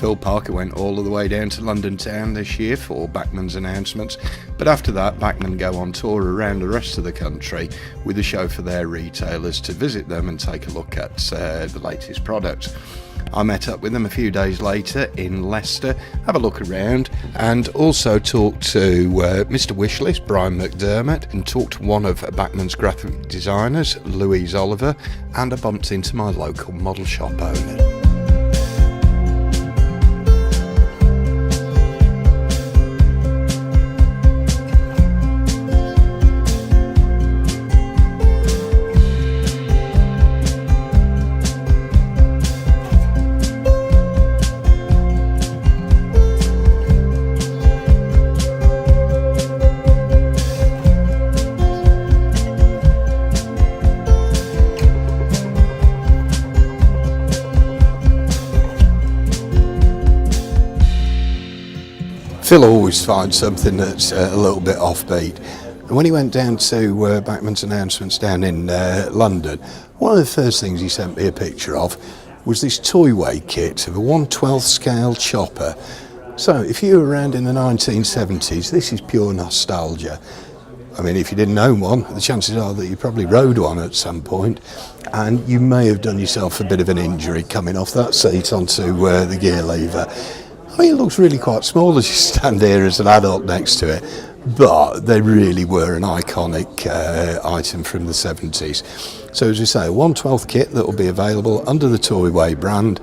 Phil Parker went all the way down to London town this year for Bachmann's announcements, but after that Bachmann go on tour around the rest of the country with a show for their retailers to visit them and take a look at the latest products. I met up with them a few days later in Leicester, have a look around, and also talked to Mr. Wishlist, Brian McDermott, and talked to one of Bachmann's graphic designers, Louise Oliver, and I bumped into my local model shop owner. Phil always finds something that's a little bit offbeat. And when he went down to Bachmann's announcements down in London, one of the first things he sent me a picture of was this toy-way kit of a 1/12 scale chopper. So if you were around in the 1970s, this is pure nostalgia. I mean, if you didn't own one, the chances are that you probably rode one at some point, and you may have done yourself a bit of an injury coming off that seat onto the gear lever. I mean, it looks really quite small as you stand here as an adult next to it, but they really were an iconic item from the 70s. So as we say, a 1/12 kit that will be available under the Toyway brand,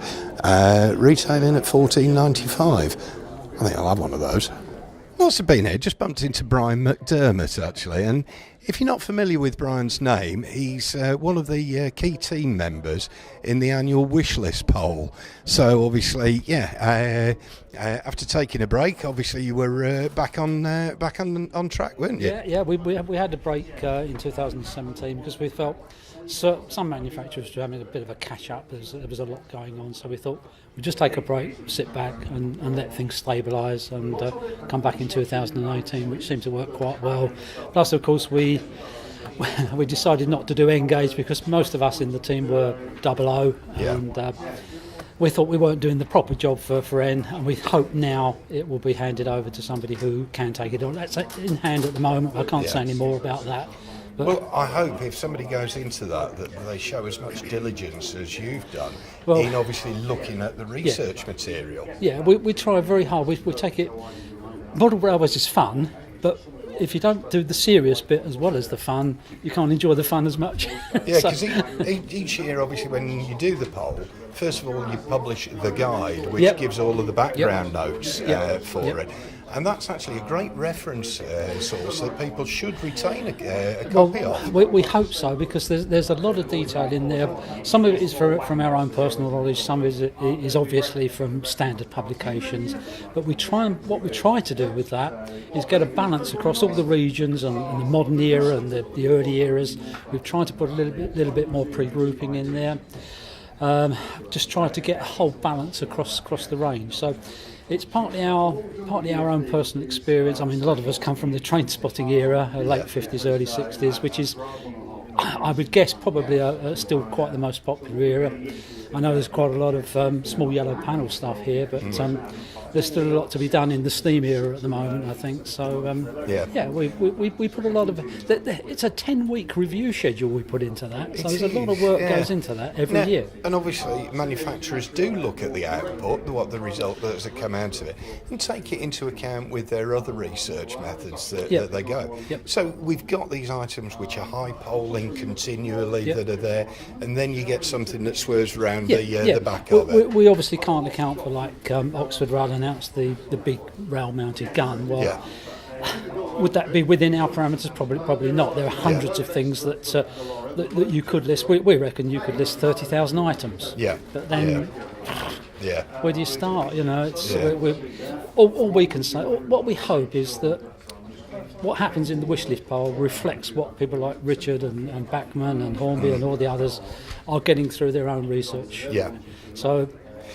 retailing at $14.95. I think I'll have one of those. Whilst I've been here, just bumped into Brian McDermott actually, and if you're not familiar with Brian's name, he's one of the key team members in the annual Wishlist poll. So obviously, after taking a break, obviously you were back on track, weren't you? Yeah. We had a break in 2017 because we felt some manufacturers were having a bit of a catch up. There was a lot going on, so we thought we'd just take a break, sit back, and let things stabilise, and come back in 2018, which seemed to work quite well. Plus, of course, we decided not to do Engage because most of us in the team were 00, and we thought we weren't doing the proper job for N, and we hope now it will be handed over to somebody who can take it on. That's in hand at the moment. I can't say any more about that. But well, I hope if somebody goes into that they show as much diligence as you've done in obviously looking at the research material. Yeah, we try very hard. We take it. Model railways is fun, but if you don't do the serious bit as well as the fun, you can't enjoy the fun as much. Yeah, because each year, obviously, when you do the poll, first of all, you publish the guide, which gives all of the background notes for it. And that's actually a great reference source that people should retain a copy of. We hope so, because there's a lot of detail in there. Some of it is from our own personal knowledge, some of it is obviously from standard publications. But what we try to do with that is get a balance across all the regions and the modern era and the early eras. We've tried to put a little bit more pre-grouping in there. Just try to get a whole balance across the range. So it's partly our own personal experience. I mean, a lot of us come from the train spotting era, late 50s, early 60s, which is, I would guess, probably still quite the most popular era. I know there's quite a lot of small yellow panel stuff here, but there's still a lot to be done in the steam era at the moment, I think. So we put a lot of. It's a 10-week review schedule we put into that. So there's a lot of work goes into that every year. And obviously, manufacturers do look at the output, what the result that come out of it, and take it into account with their other research methods that they go. Yep. So we've got these items which are high polling continually that are there, and then you get something that swerves around the back of it. We obviously can't account for, like, Oxford Rail announced the big rail-mounted gun. Well, would that be within our parameters? Probably not. There are hundreds of things that you could list. We reckon you could list 30,000 items. Yeah. But then, where do you start? You know, it's all we can say. What we hope is that what happens in the Wishlist poll reflects what people like Richard and Bachmann and Hornby and all the others are getting through their own research. Yeah. So,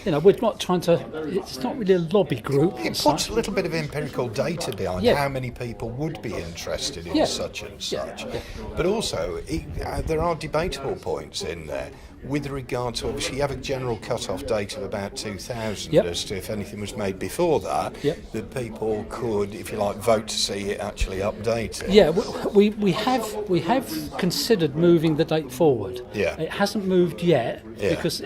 you know, we're not trying to. It's not really a lobby group. It puts a little bit of empirical data behind how many people would be interested in such and such. But also, there are debatable points in there. with regard to, obviously you have a general cut-off date of about 2000 Yep. as to if anything was made before that, Yep. that people could, if you like, vote to see it actually updated. Yeah, we have considered moving the date forward. Yeah. It hasn't moved yet Yeah. because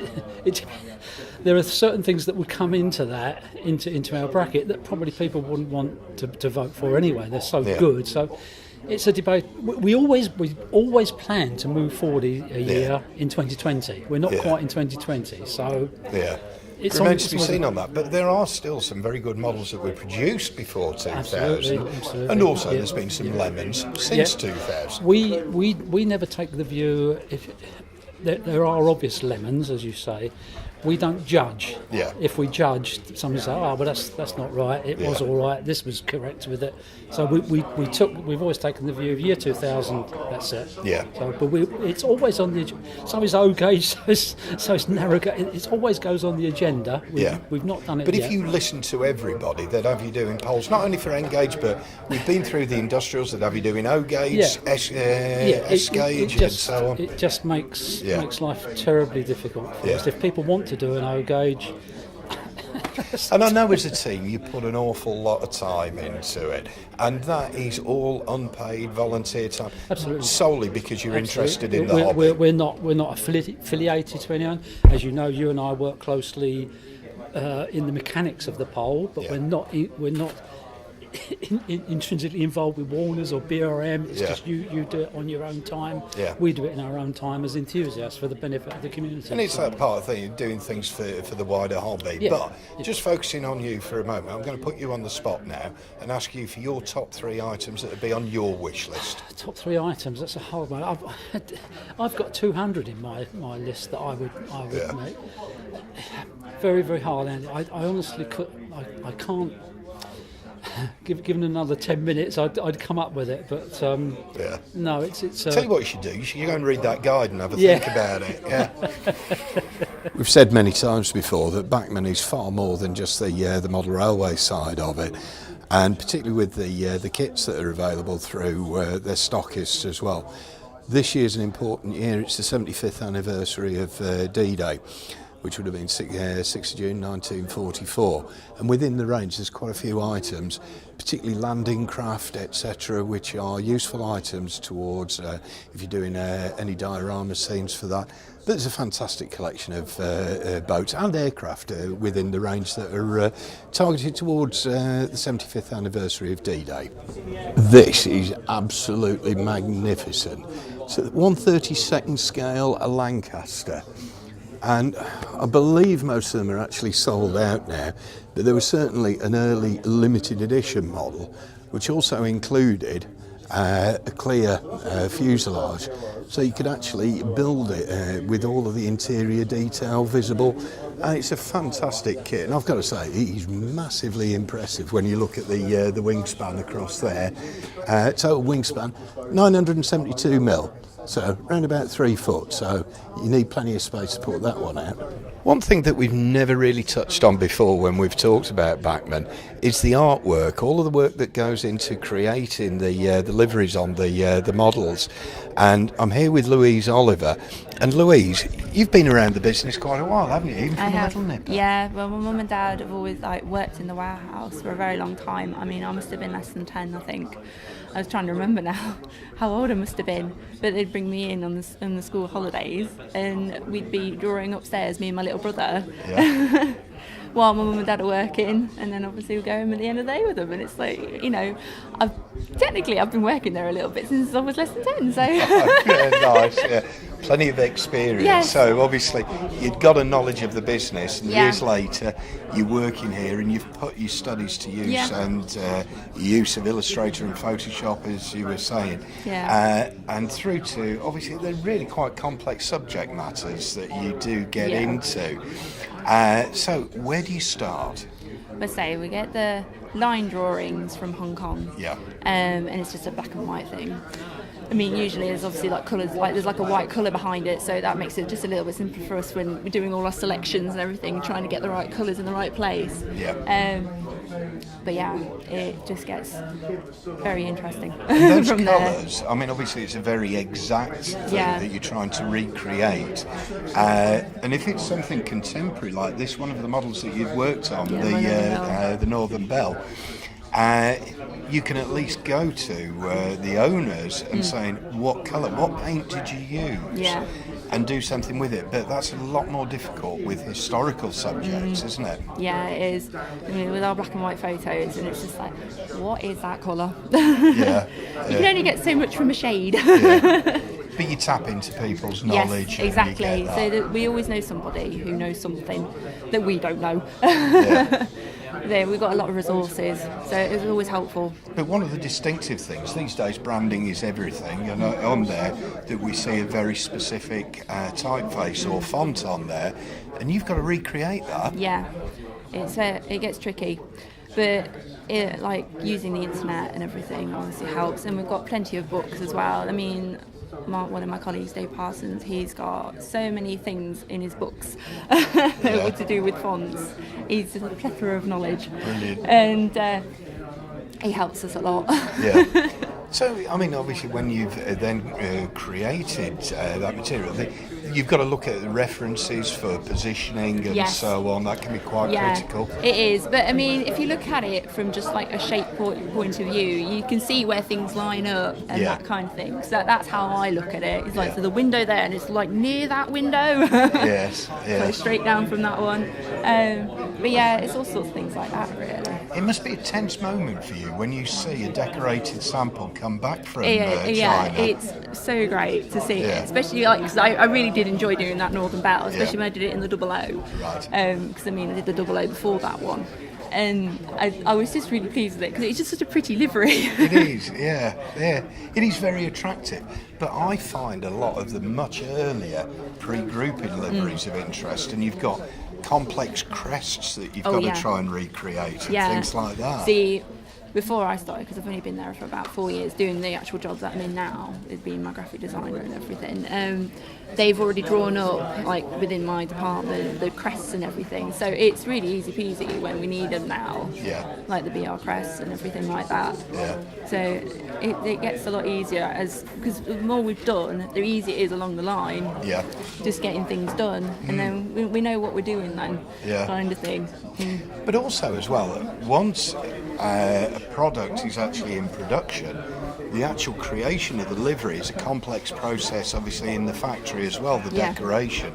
there are certain things that would come into our bracket that probably people wouldn't want to vote for anyway. They're so Yeah. good. So it's a debate. We always plan to move forward a year in 2020. We're not Yeah. quite in 2020, so Yeah. It's Remains on- to be it's on- seen on that, but there are still some very good models that were produced before 2000, Absolutely. and also Yeah. there's been some lemons since 2000. We never take the view if there are obvious lemons, as you say. We don't judge. Yeah. If we judge, somebody say, "Oh, but that's not right. It was Yeah. all right. This was correct with it." So we've always taken the view of year 2000. That's it. Yeah. So, but it's always on the. So it's okay. So it's narrow. It always goes on the agenda. We've not done it But yet. if you listen to everybody, they'd have you doing polls, not only for N-gauge, but we've been through the industrials, they'd have you doing O-gauge, Yeah. S-gauge, and so on. It just makes Yeah. life terribly difficult for Yeah. us. If people want to do an O gauge, And I know as a team you put an awful lot of time into it, and that is all unpaid volunteer time. Absolutely. Solely because you're interested in the we're, hobby. we're not affiliated to anyone. As you know, you and I work closely in the mechanics of the pole, but Yeah. we're not intrinsically involved with Warners or BRM. It's Yeah. just you do it on your own time. Yeah. We do it in our own time as enthusiasts for the benefit of the community. And it's that part of the thing, doing things for the wider hobby. Yeah. But just focusing on you for a moment, I'm going to put you on the spot now and ask you for your top 3 items that would be on your wish list. Top 3 items. That's a hard one. I've got 200 in my list that I would Yeah. make. Very, very hard. And I honestly I can't. Given another 10 minutes, I'd come up with it. But Yeah. no, it's. Tell you what you should do. You should go and read that guide and have a Yeah. think about it. Yeah. We've said many times before that Bachmann is far more than just the model railway side of it, and particularly with the kits that are available through their stockists as well. This year's an important year. It's the 75th anniversary of D-Day, which would have been 6th of June 1944. And within the range there's quite a few items, particularly landing craft, etc., which are useful items towards if you're doing any diorama scenes for that. But there's a fantastic collection of boats and aircraft within the range that are targeted towards the 75th anniversary of D-Day. This is absolutely magnificent. So 1/32nd scale, a Lancaster. And I believe most of them are actually sold out now, but there was certainly an early limited edition model which also included a clear fuselage, so you could actually build it with all of the interior detail visible, and it's a fantastic kit. And I've got to say, he's massively impressive when you look at the wingspan across there. Total wingspan 972 mil. So around about 3 foot, so you need plenty of space to put that one out. One thing that we've never really touched on before when we've talked about Bachmann is the artwork, all of the work that goes into creating the liveries on the models. And I'm here with Louise Oliver. And Louise, you've been around the business quite a while, haven't you? Even from I have, Metal Nipper. yeah. Well, my mum and dad have always worked in the warehouse for a very long time. I mean, I must have been less than 10, I think. I was trying to remember now how old I must have been. But they'd bring me in on the school holidays, and we'd be drawing upstairs, me and my little brother, Yeah. while my mum and dad are working, and then obviously we'd go home at the end of the day with them. And it's like, I've been working there a little bit since I was less than 10, so... Yeah, nice, yeah. Plenty of experience. Yes. So obviously you'd got a knowledge of the business, and Yeah. years later you're working here and you've put your studies to use, Yeah. and use of Illustrator and Photoshop, as you were saying. Yeah. And through to, obviously, they're really quite complex subject matters that you do get Yeah. into. So where do you start? Let's say we get the line drawings from Hong Kong. Yeah. And it's just a black and white thing. I mean, usually there's obviously like colours, like there's like a white colour behind it, so that makes it just a little bit simpler for us when we're doing all our selections and everything, trying to get the right colours in the right place. Yeah. But yeah, it just gets very interesting Those from there. colours, I mean, obviously it's a very exact thing Yeah. that you're trying to recreate. And if it's something contemporary like this, one of the models that you've worked on, the Northern Bell, you can at least go to the owners and saying, what colour, what paint did you use? Yeah. And do something with it. But that's a lot more difficult with historical subjects, isn't it? Yeah, it is. I mean, with our black and white photos, and it's just like, what is that colour? Yeah. You can only get so much from a shade. Yeah. But you tap into people's knowledge. Yes, exactly. And you get So that. that we always know somebody who knows something that we don't know. Yeah. There, we've got a lot of resources, so it's always helpful. But one of the distinctive things these days, branding is everything, and on there that we see a very specific typeface or font on there, and you've got to recreate that. Yeah, it gets tricky, but like using the internet and everything obviously helps, and we've got plenty of books as well. I mean, one of my colleagues, Dave Parsons, he's got so many things in his books what to do with fonts. He's a plethora of knowledge. Brilliant. And he helps us a lot. Yeah. So, I mean, obviously, when you've then created that material, you've got to look at the references for positioning and Yes. so on. That can be quite critical. It is. But I mean, if you look at it from just like a shape point of view, you can see where things line up and Yeah. that kind of thing. So that's how I look at it. It's like, Yeah. so the window there, and it's like near that window. Yes, Go yes. straight down from that one. But yeah, it's all sorts of things like that, really. It must be a tense moment for you when you see a decorated sample come back from Yeah, China. it's so great to see Yeah. it, especially like because I really did enjoy doing that Northern Bell, especially Yeah. when I did it in the double O. Right. Because I mean, I did the double O before that one, and I was just really pleased with it because it's just such a pretty livery. It is, yeah. It is very attractive. But I find a lot of the much earlier pre-grouping liveries of interest, and you've got complex crests that you've got yeah. to try and recreate and things like that. See, before I started, because I've only been there for about 4 years doing the actual job that I'm in now, as being my graphic designer and everything, they've already drawn up, like within my department, the crests and everything. So it's really easy peasy when we need them now, Yeah. like the BR crests and everything like that. Yeah. So it gets a lot easier because the more we've done, the easier it is along the line. Yeah. Just getting things done, and then we know what we're doing then, Yeah. kind of thing. But also as well, once a product is actually in production, the actual creation of the livery is a complex process, obviously in the factory as well, the Yeah. decoration,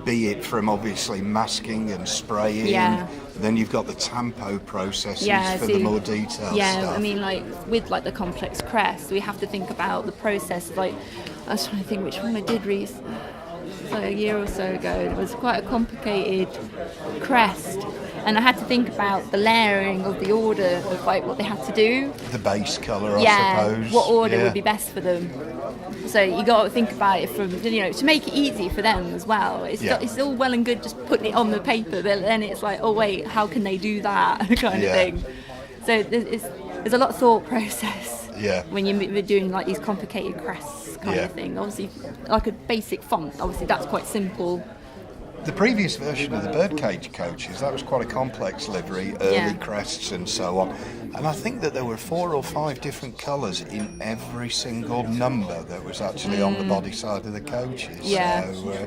be it from obviously masking and spraying, Yeah. then you've got the tampo processes Yeah, for so- the more detailed Yeah, stuff. I mean, like with like the complex crest, we have to think about the process. Like, I was trying to think which one I did like a year or so ago. It was quite a complicated crest, and I had to think about the layering of the order of like what they had to do. The base colour, I Yeah, suppose. what order Yeah. would be best for them. So you got to think about it from, to make it easy for them as well. It's all well and good just putting it on the paper, but then it's like, oh wait, how can they do that kind of thing. So there's a lot of thought process when you're doing like these complicated crests kind of thing. Obviously, like a basic font, obviously that's quite simple. The previous version of the birdcage coaches, that was quite a complex livery, early crests and so on. And I think that there were 4 or 5 different colours in every single number that was actually on the body side of the coaches. Yeah. So,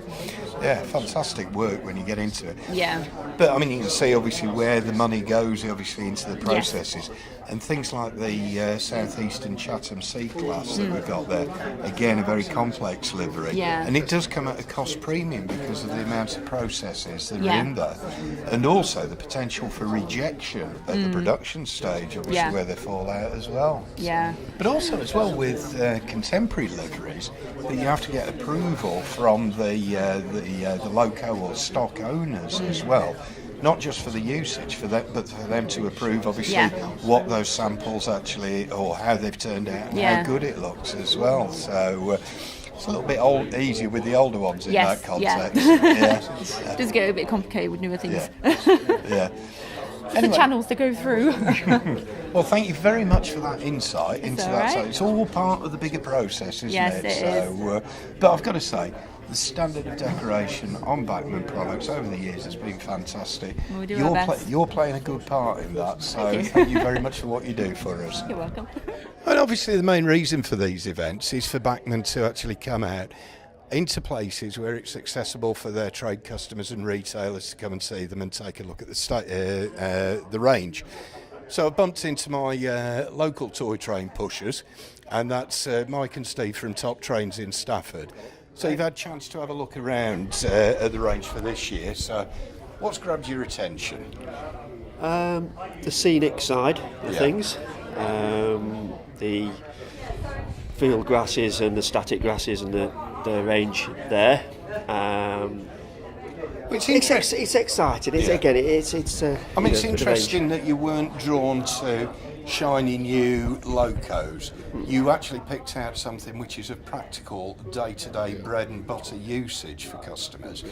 fantastic work when you get into it. Yeah. But I mean, you can see obviously where the money goes, obviously into the processes, and things like the Southeastern Chatham Sea class that we've got there. Again, a very complex livery, and it does come at a cost premium because of the amount of processes that are in there, and also the potential for rejection at the production stage, obviously where they fall out as well. Yeah. But also as well with contemporary liveries, that you have to get approval from the loco or stock owners as well. Not just for the usage, but for them to approve, obviously, what those samples actually, or how they've turned out, and how good it looks as well. So it's a little bit easier with the older ones in that context. It does get a bit complicated with newer things. Anyway. The channels to go through. Well, thank you very much for that insight into all that. right. So it's all part of the bigger process, isn't Yes, it? it is. But I've got to say, the standard of decoration on Bachmann products over the years has been fantastic. We'll do our best. You're playing a good part in that, so thank you very much for what you do for us. You're welcome. And obviously the main reason for these events is for Bachmann to actually come out into places where it's accessible for their trade customers and retailers to come and see them and take a look at the range. So I bumped into my local toy train pushers, and that's Mike and Steve from Top Trains in Stafford. So you've had a chance to have a look around at the range for this year. So what's grabbed your attention? The scenic side of things, the field grasses and the static grasses and the range there. It's exciting. It's again. It's. It's interesting that you weren't drawn to shiny new locos. You actually picked out something which is a practical day-to-day bread and butter usage for customers.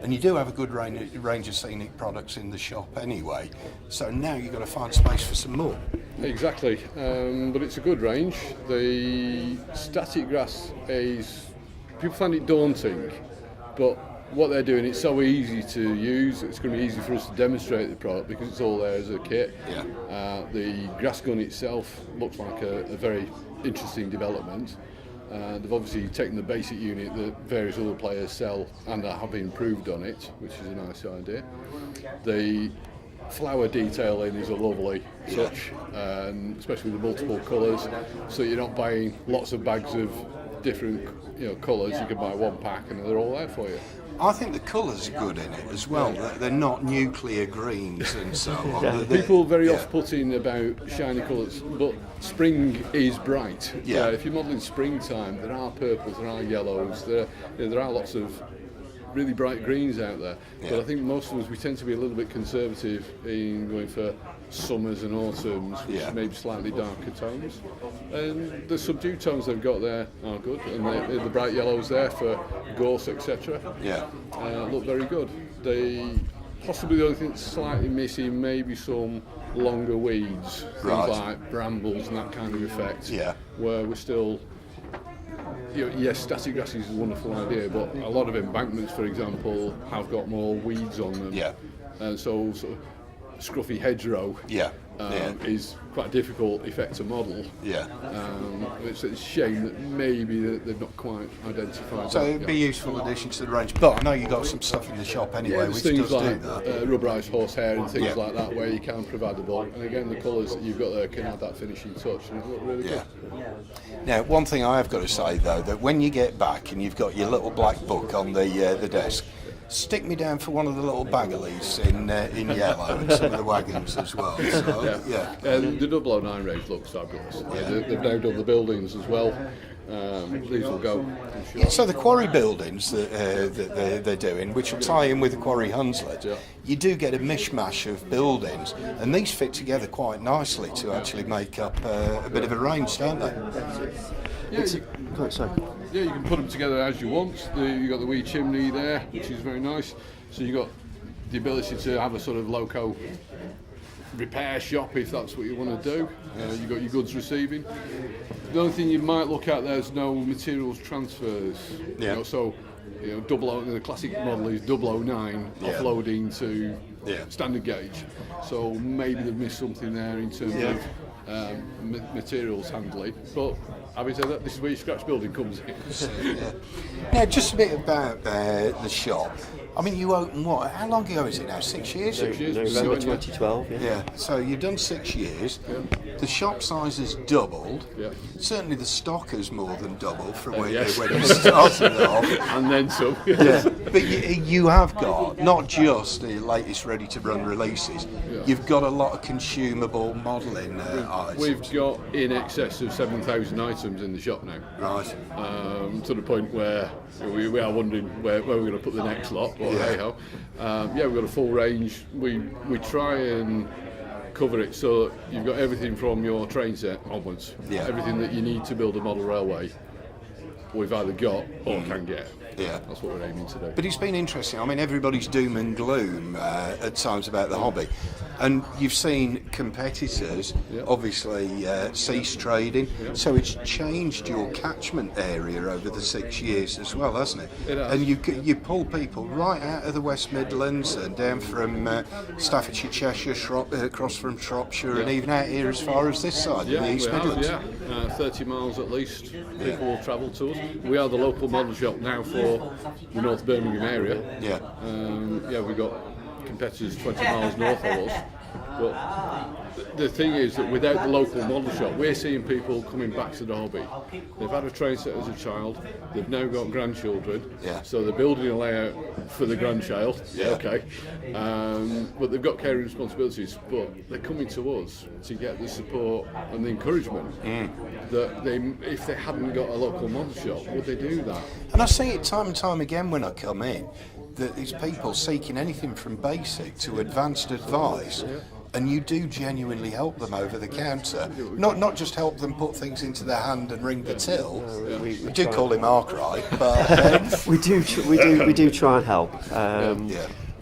And you do have a good range of scenic products in the shop anyway. So now you've got to find space for some more. Exactly, but it's a good range. The static grass is, people find it daunting, but what they're doing, it's so easy to use. It's going to be easy for us to demonstrate the product because it's all there as a kit. The grass gun itself looks like a very interesting development. They've obviously taken the basic unit that various other players sell and have improved on it, which is a nice idea. The flower detailing is a lovely touch, especially with the multiple colours, so you're not buying lots of bags of different colours. You can buy one pack and they're all there for you. I think the colours are good in it as well. They're not nuclear greens and so on. People are very off-putting about shiny colours, but spring is bright. If you're modelling springtime, there are purples, there are yellows, there are lots of really bright greens out there. But I think most of us, we tend to be a little bit conservative in going for summers and autumns, which may be slightly darker tones. And the subdued tones they've got there are good, and the bright yellows there for gorse, etc. Look very good. Possibly the only thing that's slightly missing, maybe some longer weeds, things like brambles and that kind of effect, where we're still. Yes, static grasses is a wonderful idea, but a lot of embankments, for example, have got more weeds on them. And so sort of scruffy hedgerow is quite a difficult effect to model. It's a shame that maybe they've not quite identified. So it'd be a useful addition to the range. But I know you've got some stuff in the shop anyway, which things does like do that. rubberised horsehair and things like that, where you can provide the bulk. And again, the colours that you've got there can add that finishing touch, and it look really good. Now, one thing I have got to say though, that when you get back and you've got your little black book on the desk, stick me down for one of the little baggerlies in yellow and some of the wagons as well. So, the 009 range looks fabulous. They've now done the buildings as well. These will go. So the quarry buildings that they're doing, which will tie in with the quarry Hunslet, you do get a mishmash of buildings, and these fit together quite nicely to actually make up a bit of a range, don't they? You can put them together as you want. You've got the wee chimney there, which is very nice. So you've got the ability to have a sort of loco repair shop if that's what you want to do. You've got your goods receiving. The only thing you might look at, there's no materials transfers. The classic model is 009 offloading to standard gauge. So maybe they've missed something there in terms of materials handling. But having said that, this is where your scratch building comes in. Now, just a bit about the shop. I mean, you opened what? How long ago is it now? 6 years? 6 years. November 2012. So you've done 6 years. The shop size has doubled. Certainly the stock has more than doubled from when you started off. And then some. But you have got not just the latest ready-to-run releases. You've got a lot of consumable modelling items. We've got in excess of 7,000 items in the shop now. Right. To the point where we are wondering where we're going to put the next lot. But hey-ho. We've got a full range. We try and cover it so that you've got everything from your train set onwards. Everything that you need to build a model railway we've either got or can get. Yeah. That's what we're aiming to do. But it's been interesting. I mean, everybody's doom and gloom at times about the hobby. And you've seen competitors obviously cease trading. So it's changed your catchment area over the 6 years as well, hasn't it? It has. And you pull people right out of the West Midlands and down from Staffordshire, Cheshire, across from Shropshire, and even out here as far as this side, in the East Midlands. 30 miles at least, people will travel to us. We are the local model shop now for the North Birmingham area. We've got competitors 20 miles north of us. But the thing is that without the local model shop, we're seeing people coming back to the hobby. They've had a train set as a child, they've now got grandchildren, so they're building a layout for the grandchild, but they've got caring responsibilities, but they're coming to us to get the support and the encouragement that if they hadn't got a local model shop, would they do that? And I see it time and time again when I come in, that these people seeking anything from basic to advanced advice, and you do genuinely help them over the counter. Not just help them put things into their hand and ring the till. We do call him Arkwright, but we do try and help.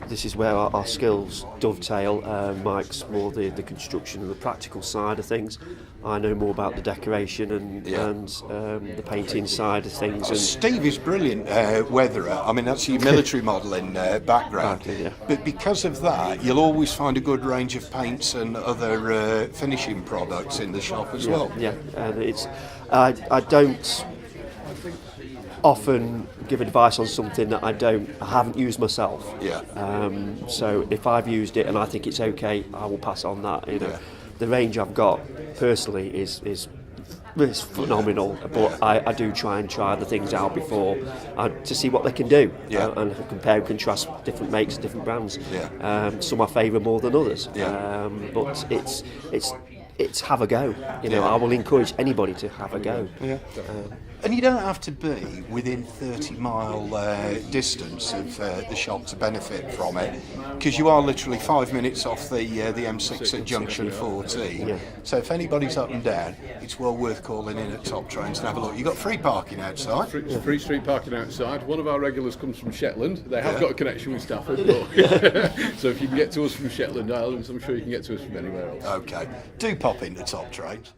This is where our skills dovetail. Mike's more the construction and the practical side of things. I know more about the decoration and the painting side of things. And Steve is brilliant weatherer. I mean, that's your military modelling background. But because of that, you'll always find a good range of paints and other finishing products in the shop as well. Yeah, and it's I don't often give advice on something that I haven't used myself. So if I've used it and I think it's okay, I will pass on that. The range I've got personally is phenomenal, but I do try the things out before to see what they can do and compare and contrast different makes and different brands. Some I favour more than others, but it's have a go. I will encourage anybody to have a go. And you don't have to be within 30-mile distance of the shop to benefit from it, because you are literally 5 minutes off the M6 at junction 14. So if anybody's up and down, it's well worth calling in at Top Trains and have a look. You've got free parking outside. Free street parking outside. One of our regulars comes from Shetland. They have got a connection with Stafford, but so if you can get to us from Shetland Islands, I'm sure you can get to us from anywhere else. Okay. Do pop into Top Trains.